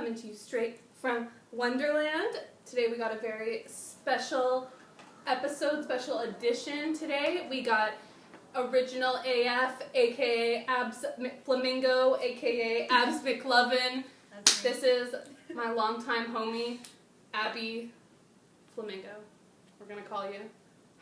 coming to you straight from Wonderland. Today we got a very special episode, special edition today. We got Original AF, aka Abs Flamingo, aka Abs McLovin. This is my longtime homie, Abby Flamingo. We're gonna call you.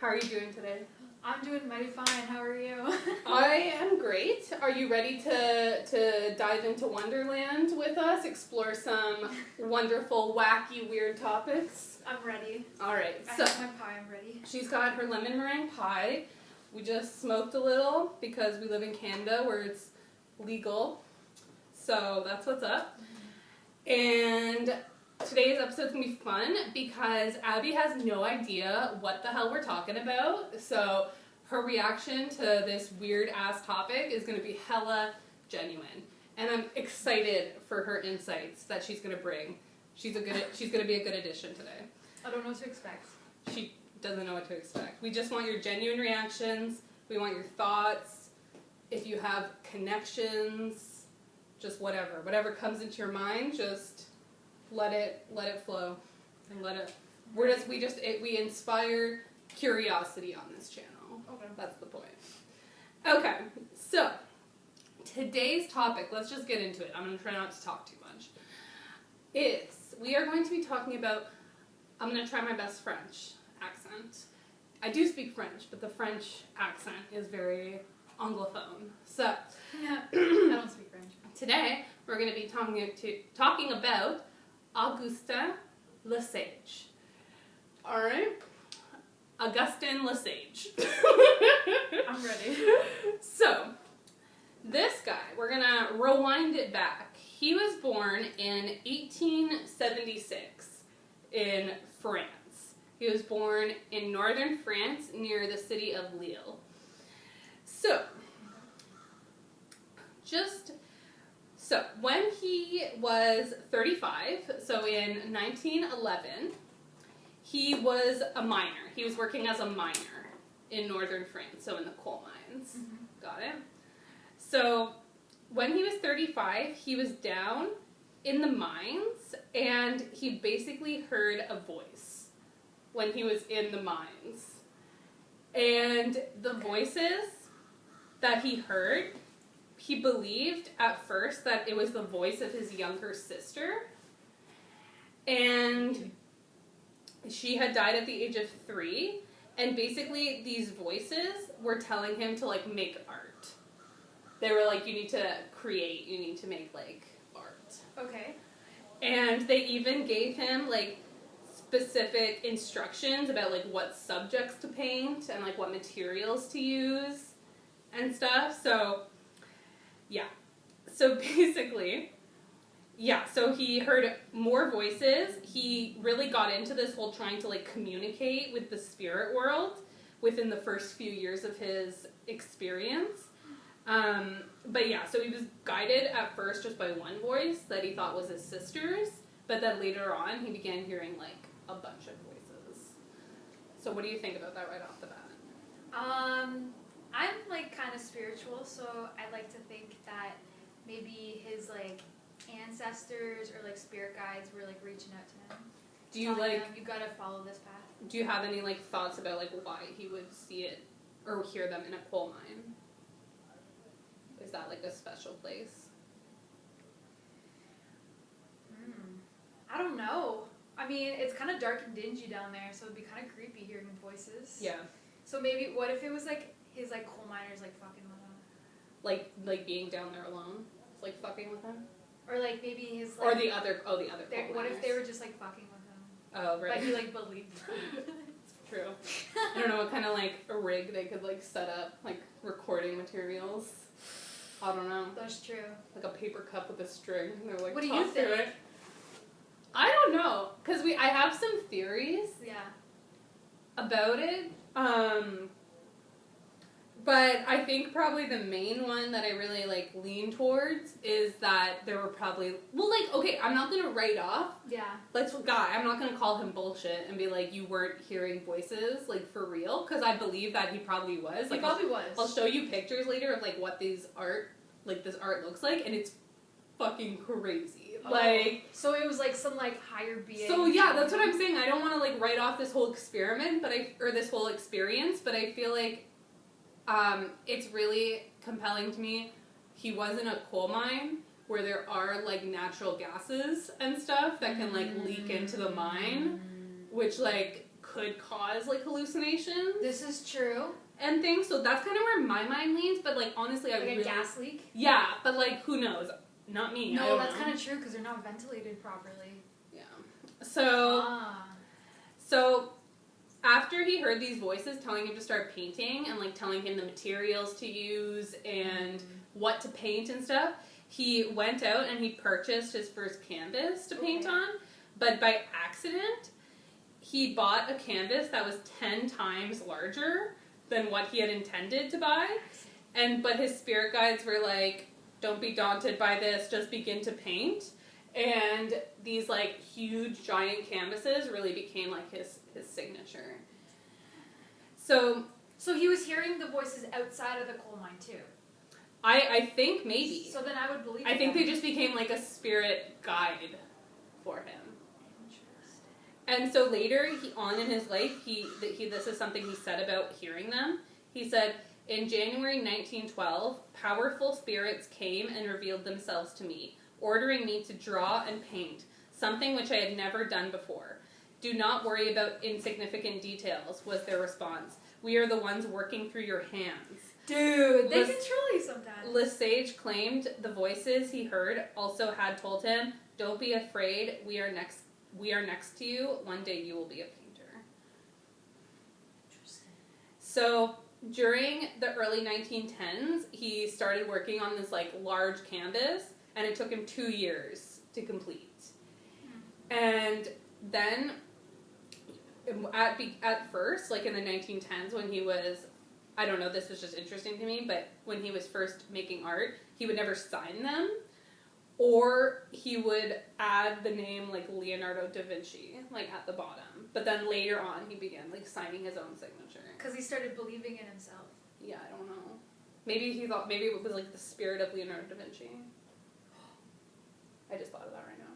How are you doing today? I'm doing mighty fine. How are you? I am great. Are you ready to dive into Wonderland with us? Explore some wonderful, wacky, weird topics? I'm ready. Alright, I so have my pie, I'm ready. she's got her lemon meringue pie. We just smoked a little because we live in Canada where it's legal. So that's what's up. And today's episode's gonna be fun because Abby has no idea what the hell we're talking about. So her reaction to this weird ass topic is gonna be hella genuine. And I'm excited for her insights that she's gonna bring. She's gonna be a good addition today. I don't know what to expect. She doesn't know what to expect. We just want your genuine reactions. We want your thoughts. If you have connections, just whatever. Whatever comes into your mind, just let it flow. And we inspire curiosity on this channel. Okay. That's the point. Okay, so today's topic, let's just get into it. I'm going to try not to talk too much. We are going to be talking about, I'm going to try my best French accent. I do speak French, but the French accent is very anglophone. So, Yeah, I don't speak French. today we're going to be talking about Augustin Lesage. Alright? Augustin Lesage. I'm ready. So, this guy, we're going to rewind it back. He was born in 1876 in France. He was born in northern France near the city of Lille. So, when he was 35, so in 1911, he was a miner. He was working as a miner in northern France, so in the coal mines. Mm-hmm. Got it? So, when he was 35, he was down in the mines, and he basically heard a voice when he was in the mines. And the voices that he heard, he believed at first that it was the voice of his younger sister. And she had died at the age of 3. And basically, these voices were telling him to, like, make art. They were like, you need to create, you need to make, like, art. Okay. And they even gave him, like, specific instructions about, like, what subjects to paint and, like, what materials to use and stuff. So, yeah. So, basically, yeah, so he heard more voices. He really got into this whole trying to, like, communicate with the spirit world within the first few years of his experience. But yeah, so he was guided at first just by one voice that he thought was his sister's, but then later on he began hearing, like, a bunch of voices. So what do you think about that right off the bat? I'm, like, kind of spiritual, so I like to think that maybe his, like, ancestors or, like, spirit guides were, like, reaching out to him. Do you, like, you gotta follow this path. do you have any, like, thoughts about, like, why he would see it or hear them in a coal mine? Is that, like, a special place? I don't know. I mean, it's kind of dark and dingy down there, so it'd be kind of creepy hearing voices. Yeah. So maybe, what if it was, like, his, like, coal miners, like, fucking with him? Like being down there alone? Like, fucking with him? Or, like, maybe his, like... Or the other coal what if miners. they were just, like, fucking with him? Oh, right. Like, he, like, believed them. True. I don't know what kind of, like, a rig they could, like, set up, like, recording materials. I don't know. That's true. Like a paper cup with a string. And they're, like, What do you think? It. I don't know. Because I have some theories Yeah. about it. But I think probably the main one that I really, like, lean towards is that there were probably... Well, like, okay, I'm not going to write off. Yeah. I'm not going to call him bullshit and be like, you weren't hearing voices, like, for real. Because I believe that he probably was. He Like, probably was. I'll show you pictures later of, like, what this art looks like. And it's fucking crazy. Like, so it was like some like higher being. so yeah, that's what I'm saying. I don't want to like write off this whole experiment, or this whole experience, but I feel like it's really compelling to me. He was in a coal mine where there are like natural gases and stuff that can like leak into the mine, which like could cause like hallucinations. This is true. And things, so that's kind of where my mind leans, but like honestly, I like really... a gas leak? Yeah, but like who knows? Not me. No, that's kind of true because they're not ventilated properly. Yeah. So after he heard these voices telling him to start painting and like telling him the materials to use and what to paint and stuff, he went out and he purchased his first canvas to paint on, but by accident, he bought a canvas that was 10 times larger than what he had intended to buy, but his spirit guides were like, don't be daunted by this, just begin to paint, and these like huge giant canvases really became like his signature. So he was hearing the voices outside of the coal mine too. I think maybe. So then I would believe I think they just became like a spirit guide for him. And so later on in his life, this is something he said about hearing them. He said, in January 1912, powerful spirits came and revealed themselves to me, ordering me to draw and paint, something which I had never done before. Do not worry about insignificant details, was their response. We are the ones working through your hands. Dude, they control you sometimes. Lesage claimed the voices he heard also had told him, don't be afraid, we are next to you. One day you will be a painter. Interesting. So during the early 1910s, he started working on this like large canvas, and it took him 2 years to complete. And then at first, like in the 1910s, when he was, I don't know, this was just interesting to me, but when he was first making art, he would never sign them. Or he would add the name, like, Leonardo da Vinci, like, at the bottom. But then later on, he began, like, signing his own signature. Because he started believing in himself. Yeah, I don't know. Maybe he thought, maybe it was, like, the spirit of Leonardo da Vinci. I just thought of that right now.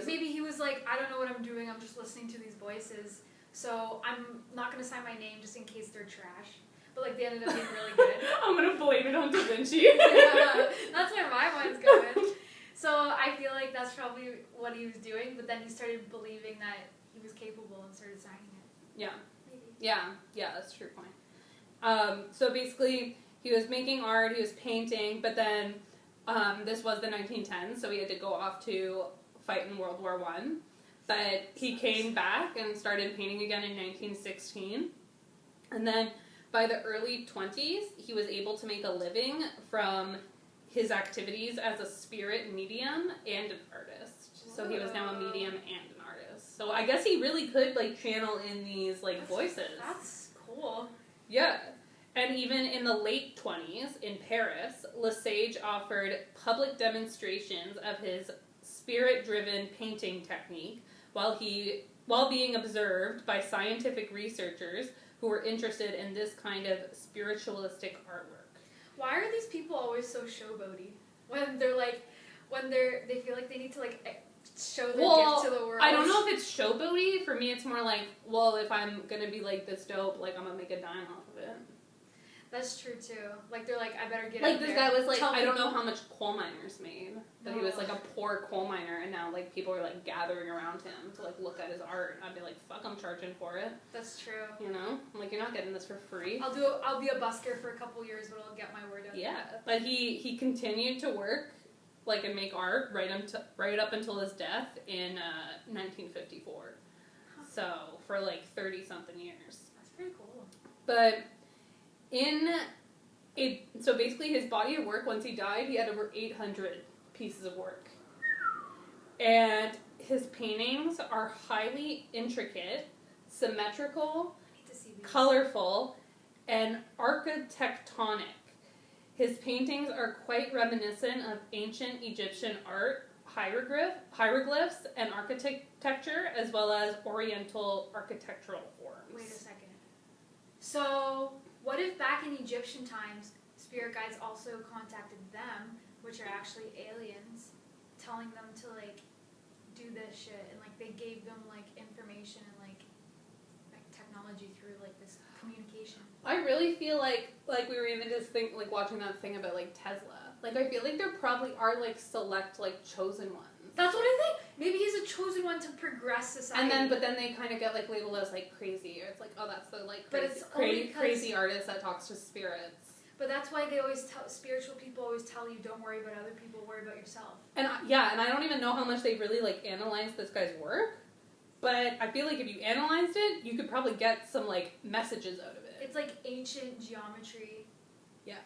Maybe he was like, I don't know what I'm doing, I'm just listening to these voices, so I'm not going to sign my name just in case they're trash. But, like, they ended up being really good. I'm going to blame it on Da Vinci. Yeah, that's where my mind's going. So I feel like that's probably what he was doing, but then he started believing that he was capable and started signing it. Yeah. Maybe. Yeah, that's a true point. So basically, he was making art, he was painting, but then this was the 1910s, so he had to go off to fight in World War I. But he came back and started painting again in 1916. And then by the early 20s, he was able to make a living from his activities as a spirit medium and an artist. So he was now a medium and an artist. So I guess he really could, like, channel in these, like, voices. That's cool. Yeah. And even in the late 20s, in Paris, Lesage offered public demonstrations of his spirit-driven painting technique while being observed by scientific researchers who were interested in this kind of spiritualistic artwork. Why are these people always so showboaty? When they feel like they need to, like, show their gift to the world. I don't know if it's showboaty. For me, it's more like, well, if I'm gonna be, like, this dope, like, I'm gonna make a dime off of it. That's true, too. Like, they're like, I better get like, out there. Like, this guy was, like, I don't know how much coal miners made. But he was, like, a Oh. poor coal miner, and now, like, people are, like, gathering around him to, like, look at his art. And I'd be like, fuck, I'm charging for it. That's true. You know? I'm like, you're not getting this for free. I'll be a busker for a couple years, but I'll get my word out. Yeah. But he continued to work, like, and make art right up until his death in 1954. So, for, like, 30-something years. That's pretty cool. But so basically his body of work, once he died, he had over 800 pieces of work. And his paintings are highly intricate, symmetrical, colorful, and architectonic. His paintings are quite reminiscent of ancient Egyptian art, hieroglyphs, and architecture, as well as Oriental architectural forms. Wait a second. So, what if back in Egyptian times, spirit guides also contacted them, which are actually aliens, telling them to like do this shit, and like they gave them like information and like technology through like this communication. I really feel like we were even just like watching that thing about like Tesla. Like I feel like there probably are like select like chosen ones. That's what I think. Maybe he's a chosen one to progress society. But then they kind of get like labeled as like crazy. Or it's like, oh, that's the like crazy artist that talks to spirits. But that's why they always tell spiritual people always tell you don't worry about other people, worry about yourself. And and I don't even know how much they really like analyzed this guy's work. But I feel like if you analyzed it, you could probably get some like messages out of it. It's like ancient geometry. Yeah.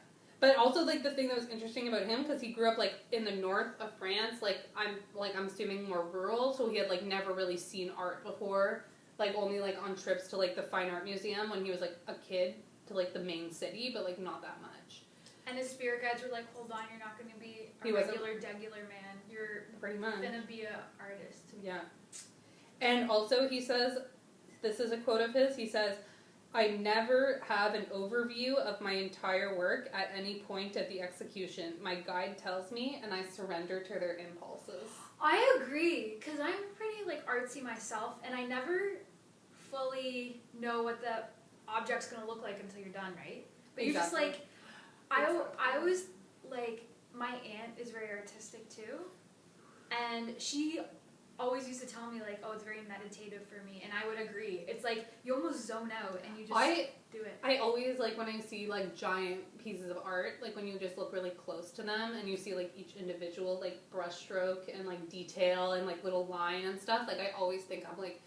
But also, like, the thing that was interesting about him, because he grew up, like, in the north of France, I'm assuming more rural, so he had, like, never really seen art before, like, only, like, on trips to, like, the Fine Art Museum when he was, like, a kid to, like, the main city, but, like, not that much. And his spirit guides were like, hold on, you're not going to be a regular man. You're pretty much going to be an artist. Yeah. And also, he says, this is a quote of his, he says, I never have an overview of my entire work at any point at the execution. My guide tells me, and I surrender to their impulses. I agree, because I'm pretty, like, artsy myself, and I never fully know what the object's going to look like until you're done, right? But you're just, like, I was, like, my aunt is very artistic, too, and she always used to tell me, like, oh, it's very meditative for me, and I would agree. It's like, you almost zone out, and you just do it. I always, like, when I see, like, giant pieces of art, like, when you just look really close to them, and you see, like, each individual, like, brush stroke, and, like, detail, and, like, little line and stuff, like, I always think, I'm like,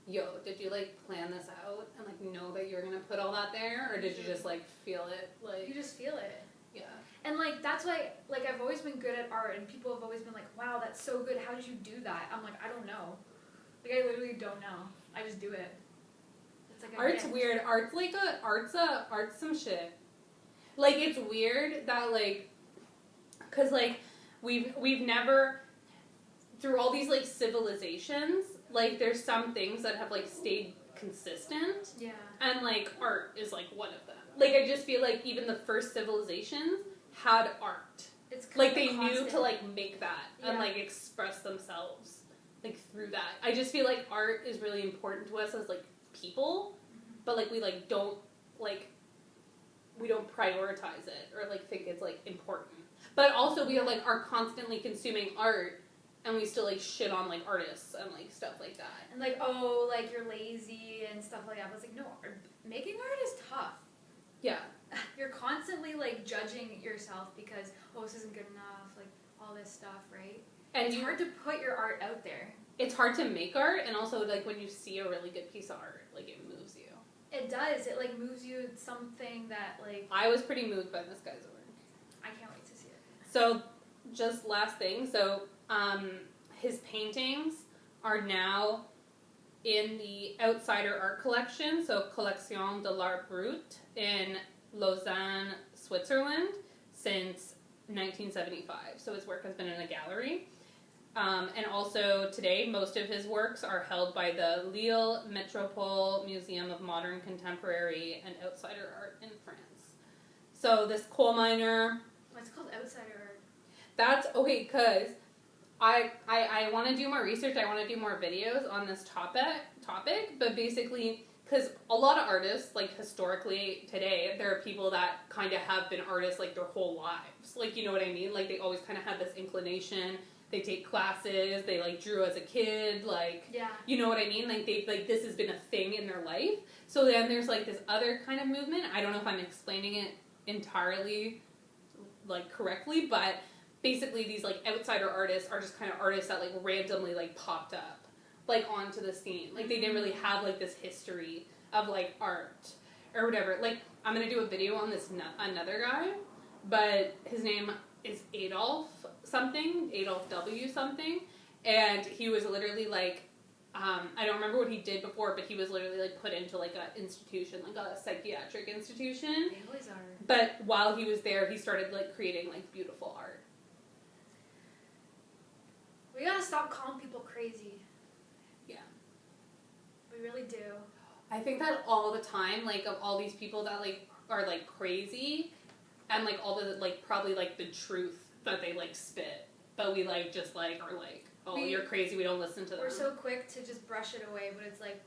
yo, did you, like, plan this out, and, like, know that you're gonna put all that there, or did you just, like, feel it, like... You just feel it. Yeah. And, like, that's why, like, I've always been good at art, and people have always been like, wow, that's so good, how did you do that? I'm like, I don't know. Like, I literally don't know. I just do it. It's like Art's weird. Art's some shit. Like, it's weird that, like, because, like, we've never, through all these, like, civilizations, like, there's some things that have, like, stayed consistent. Yeah. And, like, art is, like, one of them. Like, I just feel like even the first civilizations had art. It's like they knew to like make that and like express themselves like through that. I just feel like art is really important to us as like people, but like we don't prioritize it or like think it's like important. But also we are constantly consuming art and we still like shit on like artists and like stuff like that. And like, oh, like you're lazy and stuff like that. But it's like, no, making art is tough. Yeah. You're constantly, like, judging yourself because, oh, this isn't good enough, like, all this stuff, right? And it's hard to put your art out there. It's hard to make art, and also, like, when you see a really good piece of art, like, it moves you. It does. It, like, moves you. It's something that, like... I was pretty moved by this guy's work. I can't wait to see it. So, just last thing. So, his paintings are now in the Outsider Art Collection, so Collection de l'Art Brut, in Lausanne, Switzerland, since 1975. So his work has been in a gallery. And also today, most of his works are held by the Lille Metropole Museum of Modern Contemporary and Outsider Art in France. So this coal miner... What's called outsider art? That's... Okay, because I want to do more research. I want to do more videos on this topic, but basically... Because a lot of artists, like, historically today, there are people that kind of have been artists, like, their whole lives. Like, you know what I mean? Like, they always kind of had this inclination. They take classes. They, like, drew as a kid. Like, yeah. You know what I mean? Like, this has been a thing in their life. So then there's, like, this other kind of movement. I don't know if I'm explaining it entirely, like, correctly, but basically these, like, outsider artists are just kind of artists that, like, randomly, like, popped up. Like, onto the scene. Like, they didn't really have, like, this history of, like, art or whatever. Like, I'm going to do a video on this another guy, but his name is Adolf W. something, and he was literally, like, I don't remember what he did before, but he was literally, like, put into, like, an institution, like, a psychiatric institution. They always are. But while he was there, he started, like, creating, like, beautiful art. We gotta stop calling people crazy. We really do. I think that all the time, like, of all these people that, like, are, like, crazy, and, like, all the, like, probably, like, the truth that they, like, spit. But we, like, just, like, are like, oh, you're crazy, we don't listen to them. We're so quick to just brush it away, but it's like,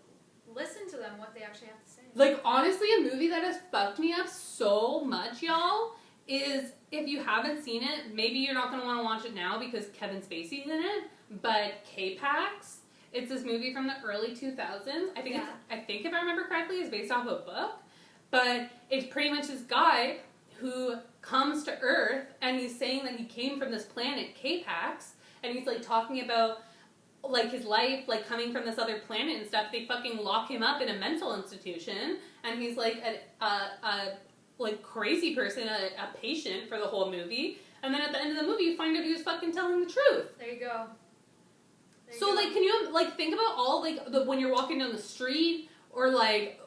listen to them, what they actually have to say. Like, honestly, a movie that has fucked me up so much, y'all, is, if you haven't seen it, maybe you're not going to want to watch it now because Kevin Spacey's in it, but K-Pax, it's this movie from the early 2000s. I think if I remember correctly, it's based off a book, but it's pretty much this guy who comes to Earth, and he's saying that he came from this planet, K-Pax, and he's, like, talking about, like, his life, like, coming from this other planet and stuff. They fucking lock him up in a mental institution, and he's, like, a like, crazy person, a patient for the whole movie, and then at the end of the movie, you find out he was fucking telling the truth. There you go. So, like, can you, like, think about all, like, when you're walking down the street, or, like,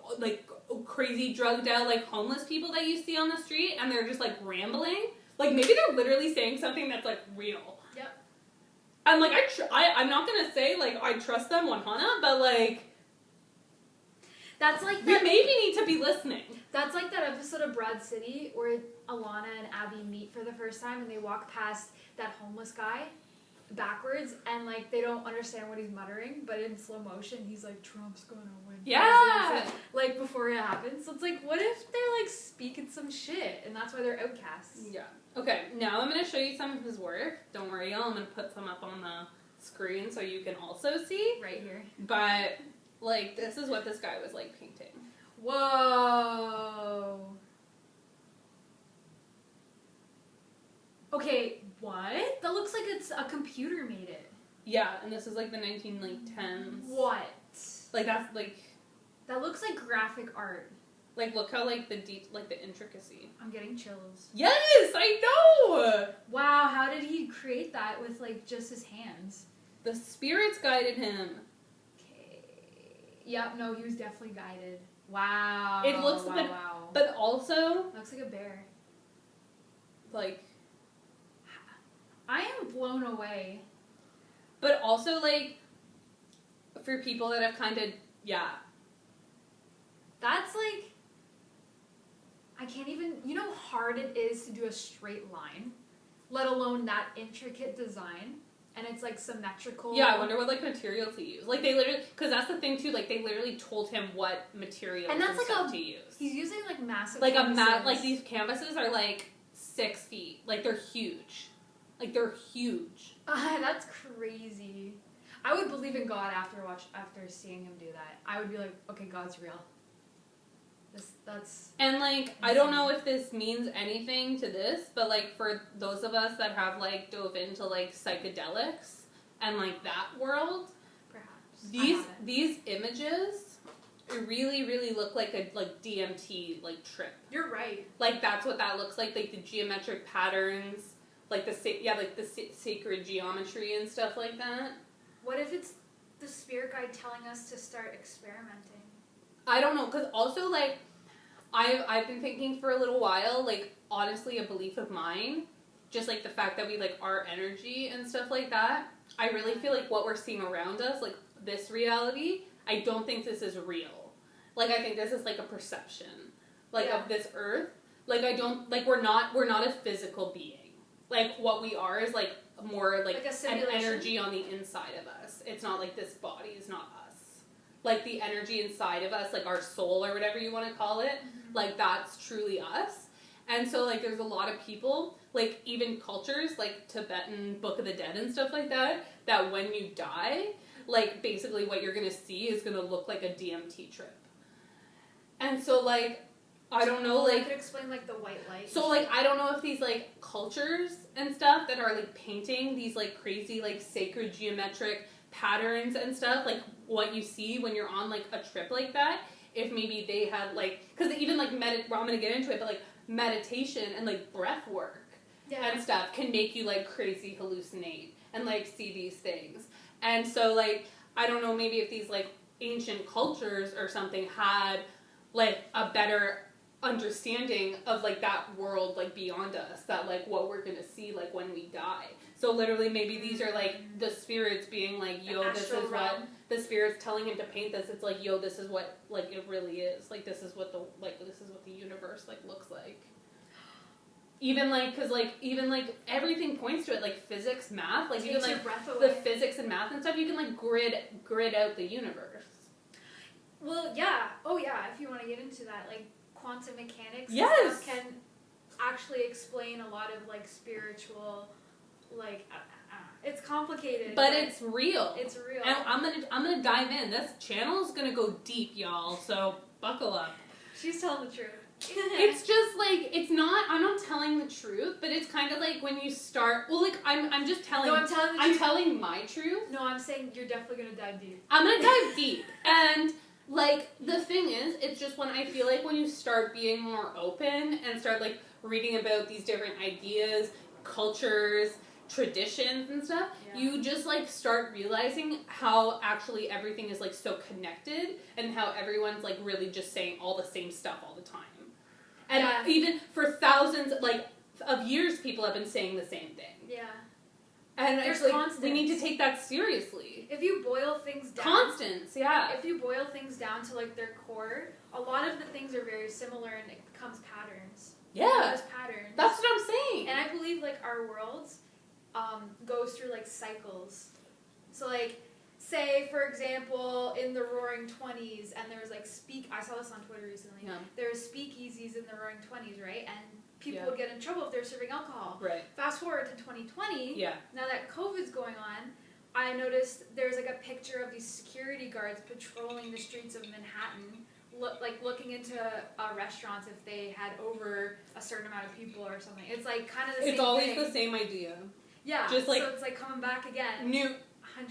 crazy drugged out, like, homeless people that you see on the street, and they're just, like, rambling? Like, maybe they're literally saying something that's, like, real. Yep. And, like, I'm not gonna say, like, I trust them 100, but, like... That's like we maybe need to be listening. That's like that episode of Broad City where Alana and Abby meet for the first time, and they walk past that homeless guy backwards, and, like, they don't understand what he's muttering, but in slow motion, he's like, Trump's gonna win. Yeah! Like, before it happens. So it's like, what if they're, like, speaking some shit, and that's why they're outcasts? Yeah. Okay, now I'm going to show you some of his work. Don't worry, y'all, I'm going to put some up on the screen so you can also see. Right here. But, like, this is what this guy was, like, painting. Whoa! Okay, what? That looks like it's a computer made it. Yeah, and this is, like, the 1910s. What? Like, that's, like... That looks like graphic art. Like, look how, like, the intricacy. I'm getting chills. Yes, I know! Wow, how did he create that with, like, just his hands? The spirits guided him. Okay. Yep, no, he was definitely guided. Wow. It looks wow, like... Wow. But also... Looks like a bear. Like... I am blown away. But also, like, for people that have kind of... Yeah. That's, like... I can't even... You know how hard it is to do a straight line? Let alone that intricate design? And it's, like, symmetrical. Yeah, I wonder what, like, materials he used. Like, they literally... Because that's the thing, too. Like, they literally told him what materials and that's, like, stuff to use. He's using, like, massive like, canvases. like, these canvases are, like, 6 feet. Like, they're huge. Like, they're huge. That's crazy. I would believe in God after seeing him do that. I would be like, okay, God's real. That's and, like, insane. I don't know if this means anything to this, but, like, for those of us that have, like, dove into, like, psychedelics and, like, that world, perhaps these images really, really look like a, like, DMT, like, trip. You're right. Like, that's what that looks like the geometric patterns, like, the sacred geometry and stuff like that. What if it's the spirit guide telling us to start experimenting? I don't know, because also, like, I've been thinking for a little while, like, honestly, a belief of mine, just, like, the fact that we, like, are energy and stuff like that, I really feel like what we're seeing around us, like, this reality, I don't think this is real. Like, I think this is, like, a perception, like, of this earth. Like, I don't, like, we're not a physical being. Like, what we are is, like, more, like an energy on the inside of us. It's not, like, this body is not us. Like, the energy inside of us, like, our soul or whatever you want to call it, like, that's truly us. And so, like, there's a lot of people, like, even cultures, like, Tibetan Book of the Dead and stuff like that, that when you die, like, basically what you're going to see is going to look like a DMT trip. And so, like, I don't know, like... I could explain, like, the white light. So, like, I don't know if these, like, cultures and stuff that are, like, painting these, like, crazy, like, sacred geometric patterns and stuff, like, what you see when you're on, like, a trip like that, if maybe they had, like... Because even, like, well, I'm going to get into it, but, like, meditation and, like, breath work and stuff can make you, like, crazy hallucinate and, like, see these things. And so, like, I don't know, maybe if these, like, ancient cultures or something had, like, a better understanding of, like, that world, like, beyond us, that, like, what we're gonna see, like, when we die. So literally maybe these are, like, the spirits being like, yo, this is what the spirits telling him to paint this. It's like, yo, this is what, like, it really is. Like, this is what the universe, like, looks like. even like, cause like even like everything points to it, like physics, math, like even like the physics and math and stuff, you can like grid out the universe. Well, yeah. Oh, yeah. If you want to get into that, like quantum mechanics, yes, stuff can actually explain a lot of like spiritual, like it's complicated, but it's real. It's real. And I'm gonna dive in. This channel is gonna go deep, y'all. So buckle up. She's telling the truth. It's just like, it's not, I'm not telling the truth, but it's kind of like when you start, well, like, I'm just telling, no, I'm telling my truth. No, I'm saying you're definitely gonna dive deep. I'm gonna dive deep. And, like, the thing is, it's just when I feel like when you start being more open and start, like, reading about these different ideas, cultures, traditions and stuff, you just, like, start realizing how actually everything is, like, so connected and how everyone's, like, really just saying all the same stuff all the time. And even for thousands, like, of years, people have been saying the same thing. Yeah. And it's like, we need to take that seriously. If you boil things down... Constants, yeah. If you boil things down to, like, their core, a lot of the things are very similar and it becomes patterns. Yeah. Patterns. That's what I'm saying. And I believe, like, our world goes through, like, cycles. So, like... Say, for example, in the Roaring 20s, and there was, like, I saw this on Twitter recently. Yeah. There was speakeasies in the Roaring 20s, right? And people would get in trouble if they were serving alcohol. Right. Fast forward to 2020. Yeah. Now that COVID's going on, I noticed there's, like, a picture of these security guards patrolling the streets of Manhattan, looking into restaurants if they had over a certain amount of people or something. It's, like, kind of the same thing. It's always the same idea. Yeah. Just, like, so it's, like, coming back again.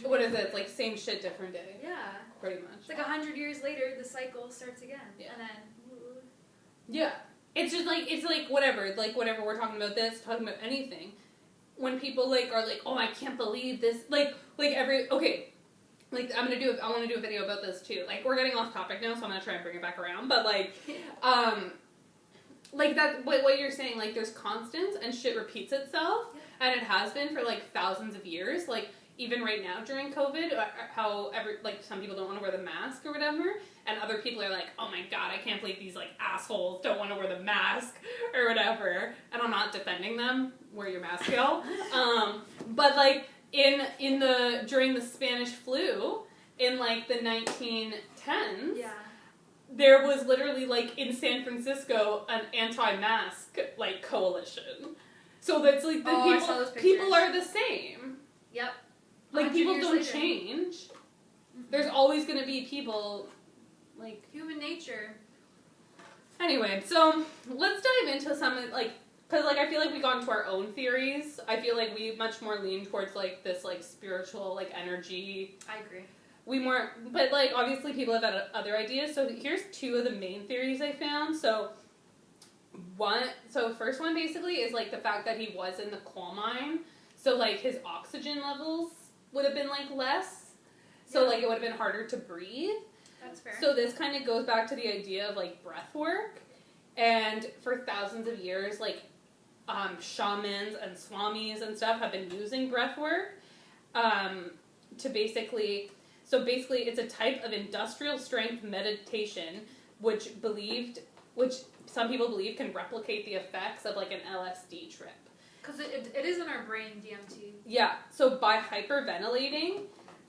What is it? It's like same shit, different day. Yeah. Pretty much. It's like 100 years later, the cycle starts again. Yeah. And then... Yeah. It's just like, whatever we're talking about this, talking about anything. When people, like, are like, oh, I can't believe this. Like okay. Like, I want to do a video about this too. Like, we're getting off topic now, so I'm going to try and bring it back around. But, like, like that, what you're saying, like, there's constants and shit repeats itself. Yeah. And it has been for, like, thousands of years. Like, even right now during COVID, some people don't want to wear the mask or whatever, and other people are like, oh my god, I can't believe these, like, assholes don't want to wear the mask or whatever, and I'm not defending them, wear your mask, y'all. But, like, during the Spanish flu, in, like, the 1910s, there was literally, like, in San Francisco, an anti-mask, like, coalition. So that's, like, people are the same. Yep. Like, people don't change. Mm-hmm. There's always going to be people, like... Human nature. Anyway, so let's dive into some, like... Because, like, I feel like we got into our own theories. I feel like we much more lean towards, like, this, like, spiritual, like, energy. I agree. But, like, obviously people have had other ideas. So here's two of the main theories I found. So first one, basically, is, like, the fact that he was in the coal mine. So, like, his oxygen levels would have been, like, less. So, like, it would have been harder to breathe. That's fair. So this kind of goes back to the idea of, like, breath work. And for thousands of years, like, shamans and swamis and stuff have been using breath work to basically... So, basically, it's a type of industrial strength meditation which some people believe can replicate the effects of, like, an LSD trip. Because it is in our brain, DMT. Yeah, so by hyperventilating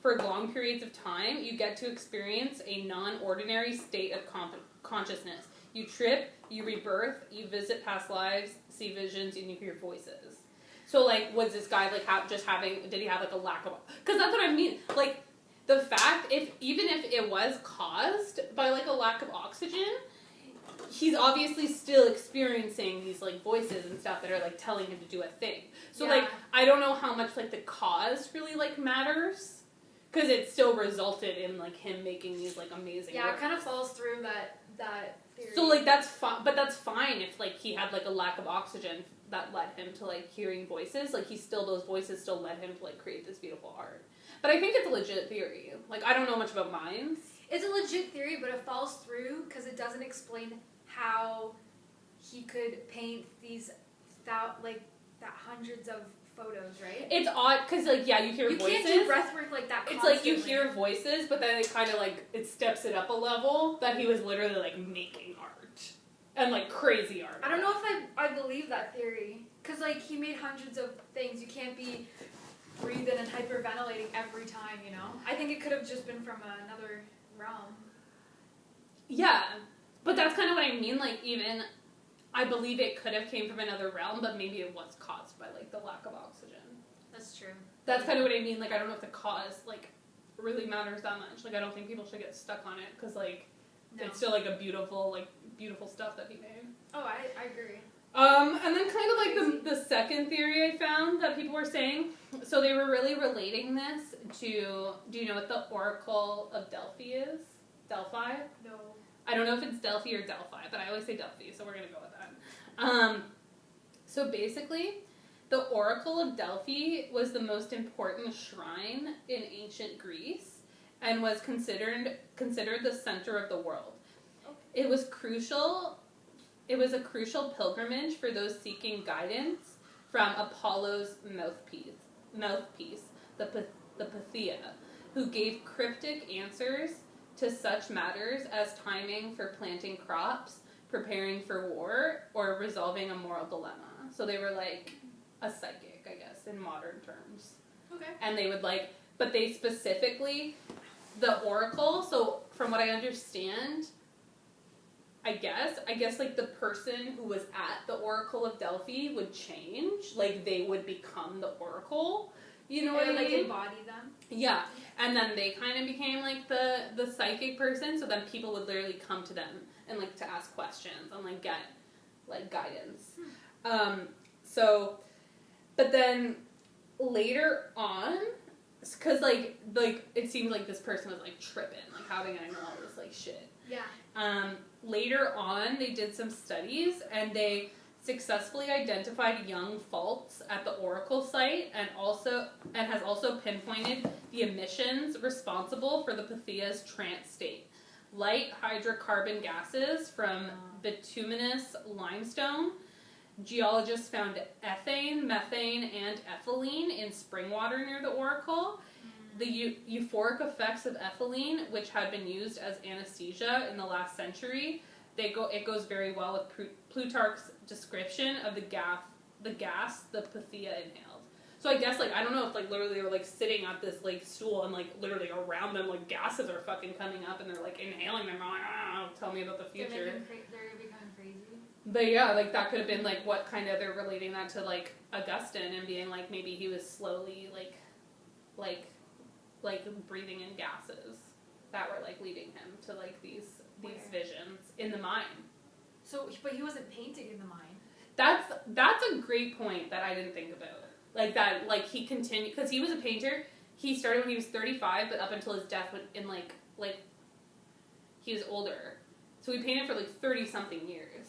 for long periods of time, you get to experience a non-ordinary state of consciousness. You trip, you rebirth, you visit past lives, see visions, and you hear voices. So, like, was this guy, like, did he have, like, a lack of... Because that's what I mean. Like, the fact, even if it was caused by, like, a lack of oxygen... He's obviously still experiencing these, like, voices and stuff that are, like, telling him to do a thing. So, like, I don't know how much, like, the cause really, like, matters. Because it still resulted in, like, him making these, like, amazing works. It kind of falls through that theory. So, like, that's fine. But that's fine if, like, he had, like, a lack of oxygen that led him to, like, hearing voices. Like, those voices still led him to, like, create this beautiful art. But I think it's a legit theory. Like, I don't know much about minds. It's a legit theory, but it falls through because it doesn't explain how he could paint these hundreds of photos, right? It's odd because, like, you hear voices. You can't do breath work like that constantly. It's like you hear voices, but then it kind of, like, it steps it up a level that he was literally, like, making art. and like crazy art. I don't know if I believe that theory, because like he made hundreds of things. You can't be breathing and hyperventilating every time, you know. I think it could have just been from another realm. Yeah, but that's kind of what I mean. Like, even I believe it could have came from another realm, but maybe it was caused by like the lack of oxygen. That's true. That's kind of what I mean. Like, I don't know if the cause like really matters that much. Like, I don't think people should get stuck on it because like it's still like a beautiful stuff that he made. Oh, I agree. And then kind of like the second theory I found that people were saying, so they were really relating this to, do you know what the Oracle of Delphi is? Delphi? No. I don't know if it's Delphi or Delphi, but I always say Delphi, so we're going to go with that. So basically, the Oracle of Delphi was the most important shrine in ancient Greece and was considered the center of the world. Okay. It was a crucial pilgrimage for those seeking guidance from Apollo's mouthpiece, the Pythia, who gave cryptic answers to such matters as timing for planting crops, preparing for war, or resolving a moral dilemma. So they were like a psychic, I guess, in modern terms. Okay. And they would like, but they specifically, the oracle, so from what I understand, I guess like the person who was at the Oracle of Delphi would change, like they would become the oracle, you know what I mean? Like embody them. Yeah, and then they kind of became like the psychic person, so then people would literally come to them and like to ask questions and like get like guidance. So, but then later on, because like it seemed like this person was like tripping, like how are they gonna know all this like shit? Yeah. Later on, they did some studies and they successfully identified young faults at the Oracle site and has also pinpointed the emissions responsible for the Pythia's trance state. Light hydrocarbon gases from bituminous limestone. Geologists found ethane, methane, and ethylene in spring water near the Oracle. The euphoric effects of ethylene, which had been used as anesthesia in the last century, it goes very well with Plutarch's description of the gas the Pythia inhaled. So I guess, like, I don't know if, like, literally they were, like, sitting at this, like, stool and, like, literally around them, like, gases are fucking coming up and they're, like, inhaling them. Like, tell me about the future. They're becoming crazy. But yeah, like, that could have been, like, what kind of they're relating that to, like, Augustin and being, like, maybe he was slowly, like breathing in gases that were, like, leading him to, like, these visions in the mine. So, but he wasn't painting in the mine. That's a great point that I didn't think about. Like, that, like, he continued, because he was a painter. He started when he was 35, but up until his death in, like, he was older. So he painted for, like, 30-something years.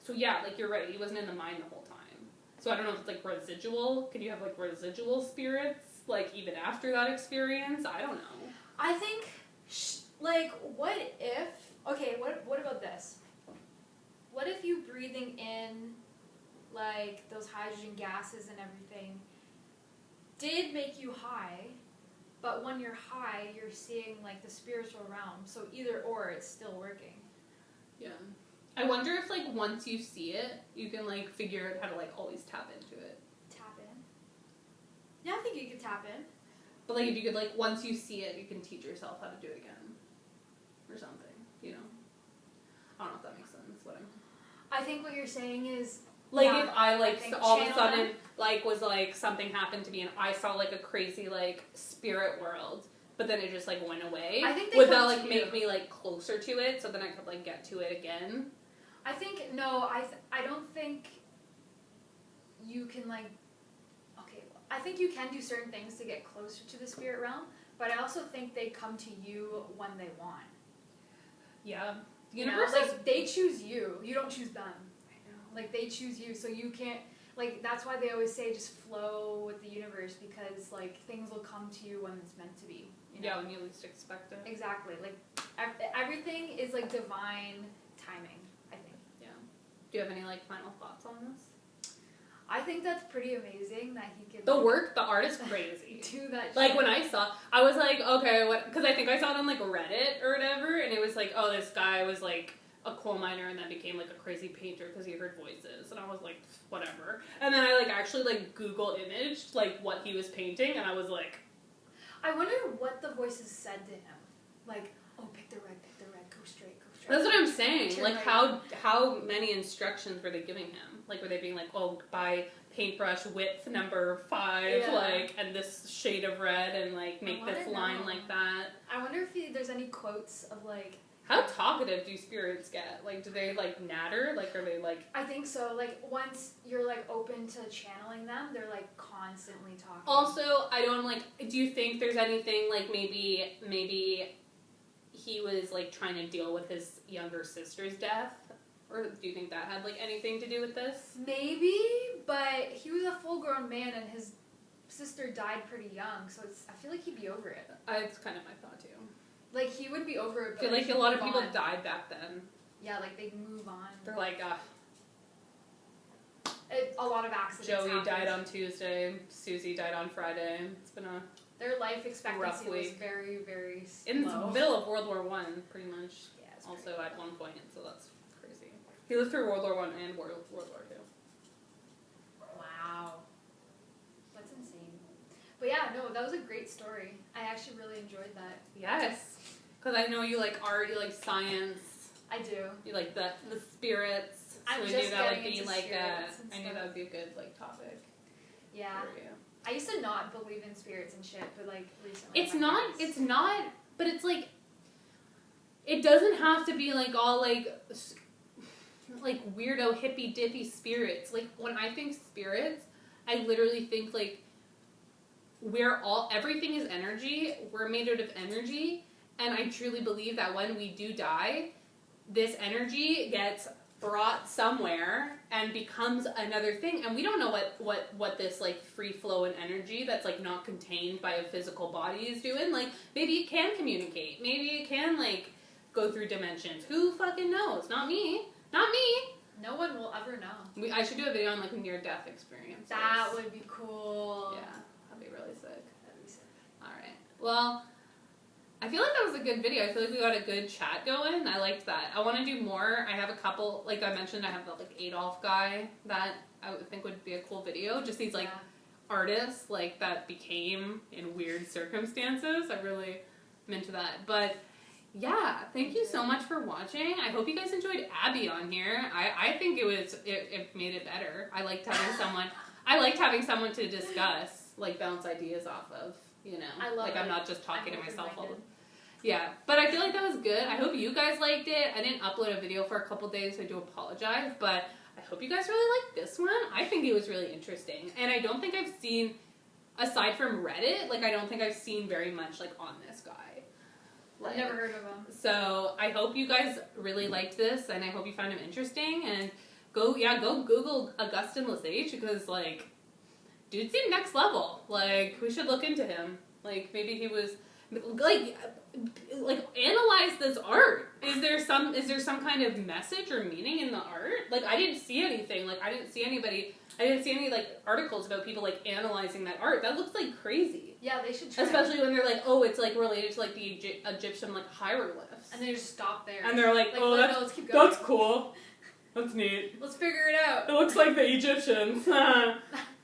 So, yeah, like, you're right. He wasn't in the mine the whole time. So I don't know if it's, like, residual. Could you have, like, residual spirits, like, even after that experience? I don't know. I think, like, what if... Okay, what about this? What if you breathing in, like, those hydrogen gases and everything did make you high, but when you're high, you're seeing, like, the spiritual realm. So either or, it's still working. Yeah. I wonder if, like, once you see it, you can, like, figure out how to, like, always tap into it. Tap in? Yeah, I think you could tap in. But, like, if you could, like, once you see it, you can teach yourself how to do it again. Or something, you know? I don't know if that makes sense, I think what you're saying is... Like, yeah, if I, like, all of a sudden, them. like, was, like, something happened to me and I saw, like, a crazy, like, spirit world, but then it just, like, went away. I think would that, like, make me, like, closer to it so then I could, like, get to it again? I think, no, I don't think you can, like... Okay, I think you can do certain things to get closer to the spirit realm, but I also think they come to you when they want. Yeah. The universe, like, they choose you. You don't choose them. I know. Like, they choose you, so you can't... Like, that's why they always say just flow with the universe, because, like, things will come to you when it's meant to be. You know? Yeah, when you least expect it. Exactly. Like, everything is, like, divine timing, I think. Yeah. Do you have any, like, final thoughts on this? I think that's pretty amazing that he could... The art is crazy. Do that shit. Like, when I saw... I was like, okay, what... Because I think I saw it on, like, Reddit or whatever, and it was like, oh, this guy was, like, a coal miner and then became like a crazy painter because he heard voices, and I was like, whatever. And then I like actually like Google imaged like what he was painting, and I was like, I wonder what the voices said to him. Like, oh, pick the red, go straight, go straight. That's what I'm saying. Turn like right. how many instructions were they giving him? Like, were they being like, oh, buy paintbrush width number 5, Yeah. like, and this shade of red, and like make this line like that. I wonder if there's any quotes of like. How talkative do spirits get? Like, do they like natter? Like, are they like? I think so. Like, once you're like open to channeling them, they're like constantly talking. Also, I don't like. Do you think there's anything like maybe he was like trying to deal with his younger sister's death, or do you think that had like anything to do with this? Maybe, but he was a full-grown man, and his sister died pretty young, so I feel like he'd be over it. It's kind of my thought too. Like, he would be over it, I feel like a lot of people died back then. Yeah, like, they'd move on. They're like, A lot of accidents Joey happened. died on Tuesday, Susie died on Friday. It's been a Their life expectancy was week. very, very slow. In the middle of World War One, pretty much. Yeah, it's also pretty at one point, so that's crazy. He lived through World War One and World War Two. Wow. That's insane. But yeah, no, that was a great story. I actually really enjoyed that. Yes, because I know you like art, you like science, I do. you like the spirits. So I'm I just knew that would getting be into like spirits and I knew stuff. that would be a good like topic Yeah. for you. I used to not believe in spirits and shit, but like recently. It's not, but it's like, it doesn't have to be like all like weirdo hippy dippy spirits. Like, when I think spirits, I literally think like everything is energy, we're made out of energy, and I truly believe that when we do die, this energy gets brought somewhere and becomes another thing, and we don't know what this like free flow and energy that's like not contained by a physical body is doing. Like, maybe it can communicate, maybe it can like go through dimensions. Who fucking knows? Not me. No one will ever know. I should do a video on like near-death experiences. That would be cool. Yeah, that'd be really sick. That'd be sick. All right. Well, I feel like that was a good video. I feel like we got a good chat going. I liked that. I want to do more. I have a couple, like I mentioned, I have the like Adolf guy that I would think would be a cool video. Just these like artists like that became in weird circumstances. I really am into that. But yeah, thank you so much for watching. I hope you guys enjoyed Abby on here. I think it made it better. I liked having someone to discuss, like bounce ideas off of. You know, I love like it. I'm not just talking to myself all the open-minded. Yeah, but I feel like that was good. I hope you guys liked it. I didn't upload a video for a couple days, so I do apologize, but I hope you guys really liked this one. I think it was really interesting, and I don't think I've seen, aside from Reddit, like I don't think I've seen very much like on this guy. I've never heard of him. So I hope you guys really liked this, and I hope you found him interesting, and go Google Augustin Lesage, because like, dude seemed next level. Like, we should look into him. Like, maybe he was like analyze this art. Is there some kind of message or meaning in the art? Like, I didn't see anything. Like, I didn't see any like articles about people like analyzing that art. That looks like crazy. Yeah, they should try. Especially when they're like, oh, it's like related to like the Egyptian like hieroglyphs. And they just stop there. And they're like, oh, let's keep going. that's cool. That's neat. Let's figure it out. It looks like the Egyptians.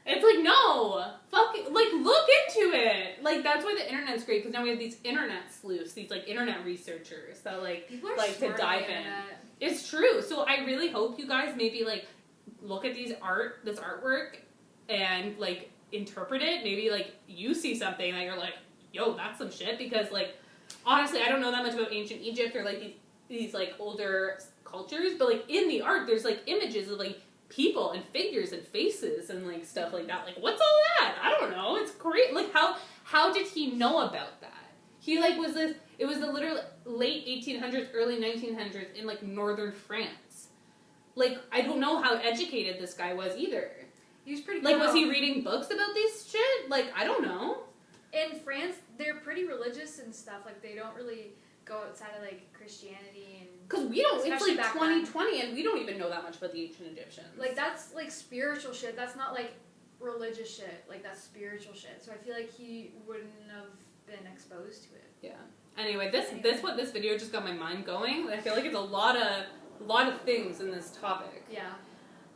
It's like, no, fuck it. Like, look into it. Like, that's why the internet's great, because now we have these internet sleuths, these like internet researchers that like to dive in. It's true. So I really hope you guys maybe like look at this artwork and like interpret it. Maybe like you see something that you're like, yo, that's some shit, because like honestly, I don't know that much about ancient Egypt or like these like older cultures, but like in the art there's like images of like people and figures and faces and like stuff like that. Like, what's all that? I don't know. It's great. Like, how did he know about that? He like was this. It was the literal late 1800s, early 1900s in like northern France. Like, I don't know how educated this guy was either. He was pretty. Like, was he reading books about this shit? Like, I don't know. In France, they're pretty religious and stuff. Like, they don't really go outside of like Christianity and. Because we don't. It's Especially like back 2020, and we don't even know that much about the ancient Egyptians. Like, that's like spiritual shit. That's not like religious shit. Like, that's spiritual shit. So I feel like he wouldn't have been exposed to it. Yeah. Anyway, this video just got my mind going. I feel like it's a lot a lot of things in this topic. Yeah.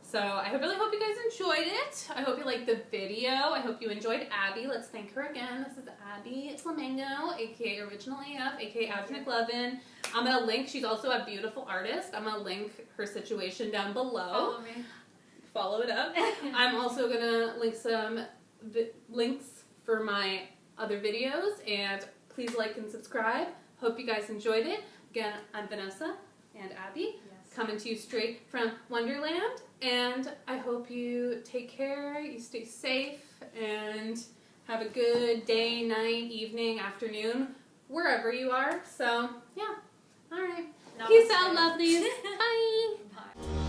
So I really hope you guys enjoyed it. I hope you liked the video. I hope you enjoyed Abby. Let's thank her again. This is Abby Flamingo, aka Original AF, aka Absent McLovin. I'm going to link, she's also a beautiful artist. I'm going to link her situation down below. Follow me. Follow it up. I'm also going to link some links for my other videos, and please like and subscribe. Hope you guys enjoyed it. Again, I'm Vanessa and Abby, coming to you straight from Wonderland, and I hope you take care, you stay safe, and have a good day, night, evening, afternoon, wherever you are. So, yeah. All right. Peace out, lovelies. Bye. Bye.